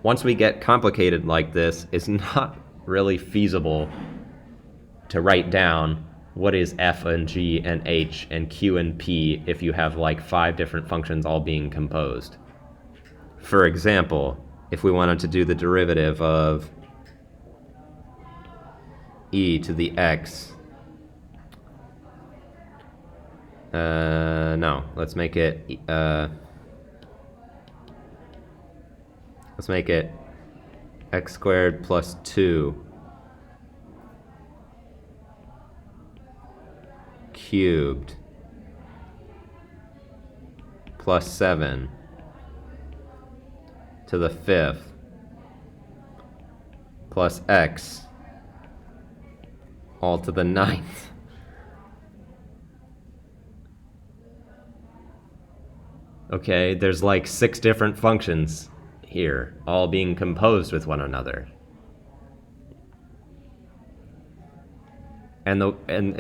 once we get complicated like this, it's not really feasible to write down what is f and g and h and q and p if you have like 5 different functions all being composed. For example, if we wanted to do the derivative of e to the x, no, let's make it x squared plus 2 cubed plus 7 to the 5th plus x all to the 9th. Okay, there's like 6 different functions here, all being composed with one another. And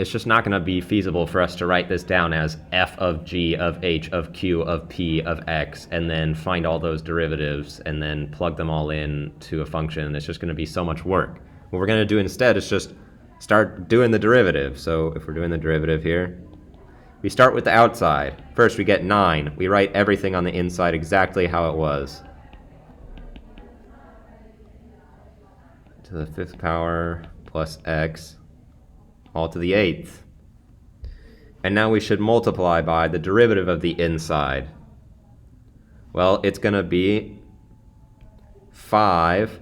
it's just not going to be feasible for us to write this down as f of g of h of q of p of x and then find all those derivatives and then plug them all in to a function. It's just going to be so much work. What we're going to do instead is just start doing the derivative. So if we're doing the derivative here, we start with the outside. First we get 9. We write everything on the inside exactly how it was. To the 5th power plus x all to the 8th. And now we should multiply by the derivative of the inside. Well, it's going to be 5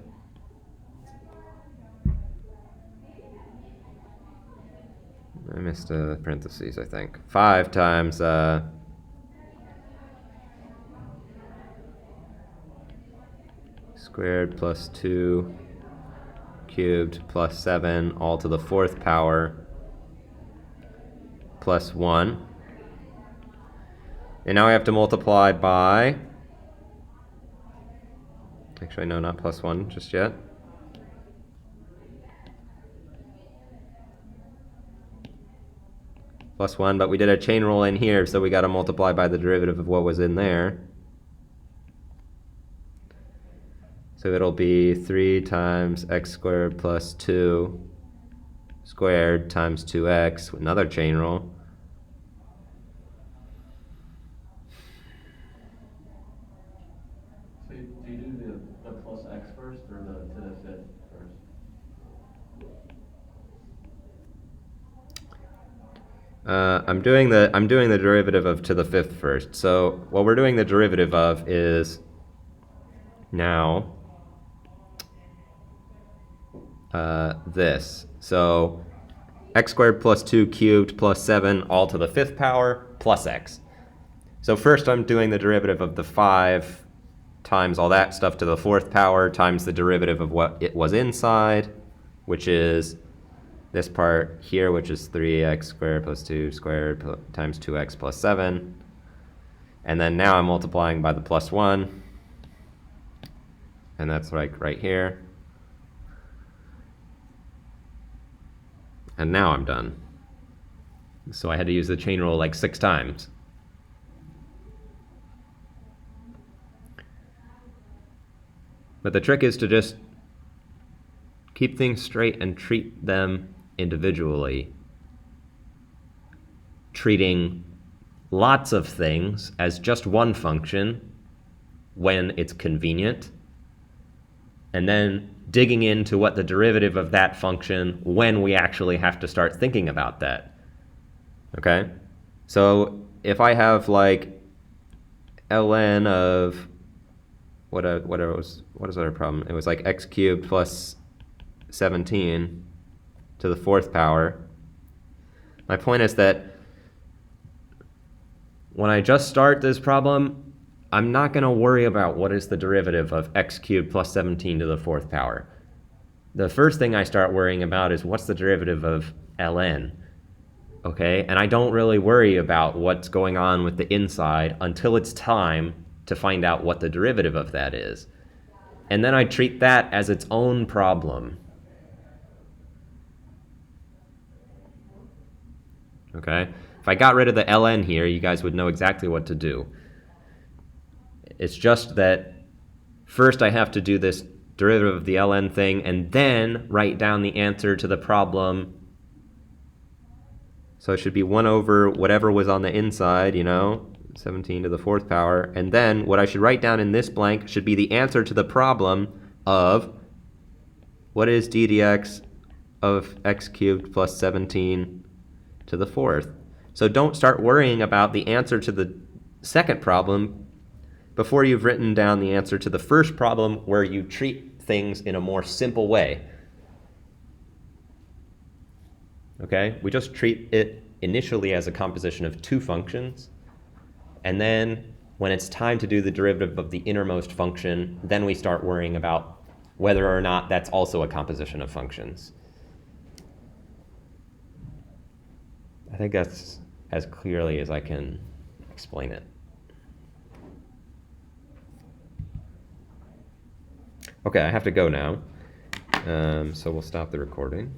I missed a parentheses, I think. 5 times squared plus 2 cubed plus 7 all to the 4th power plus 1. And now we have to multiply by, actually no, not plus 1 just yet. Plus 1, but we did a chain rule in here, so we got to multiply by the derivative of what was in there. So it'll be 3 times x squared plus 2 squared times 2x, another chain rule. So do you do the plus x first or the to the 5th first? I'm doing the derivative of to the 5th first. So what we're doing the derivative of is now this. So x squared plus 2 cubed plus 7 all to the 5th power plus x. So first I'm doing the derivative of the 5 times all that stuff to the fourth power times the derivative of what it was inside, which is this part here, which is 3x squared plus 2 squared times 2x plus 7. And then now I'm multiplying by the plus 1. And that's like right here. And now I'm done. So I had to use the chain rule like 6 times. But the trick is to just keep things straight and treat them individually. Treating lots of things as just one function when it's convenient, and then digging into what the derivative of that function when we actually have to start thinking about that. Okay? So if I have like ln of what is our problem? It was like x cubed plus 17 to the fourth power. My point is that when I just start this problem, I'm not going to worry about what is the derivative of x cubed plus 17 to the fourth power. The first thing I start worrying about is what's the derivative of ln, okay? And I don't really worry about what's going on with the inside until it's time to find out what the derivative of that is. And then I treat that as its own problem. Okay? If I got rid of the ln here, you guys would know exactly what to do. It's just that first I have to do this derivative of the ln thing and then write down the answer to the problem. So it should be 1 over whatever was on the inside, 17 to the fourth power. And then what I should write down in this blank should be the answer to the problem of what is d dx of x cubed plus 17 to the fourth. So don't start worrying about the answer to the second problem before you've written down the answer to the first problem, where you treat things in a more simple way. Okay? We just treat it initially as a composition of 2 functions, and then when it's time to do the derivative of the innermost function, then we start worrying about whether or not that's also a composition of functions. I think that's as clearly as I can explain it. Okay, I have to go now, so we'll stop the recording.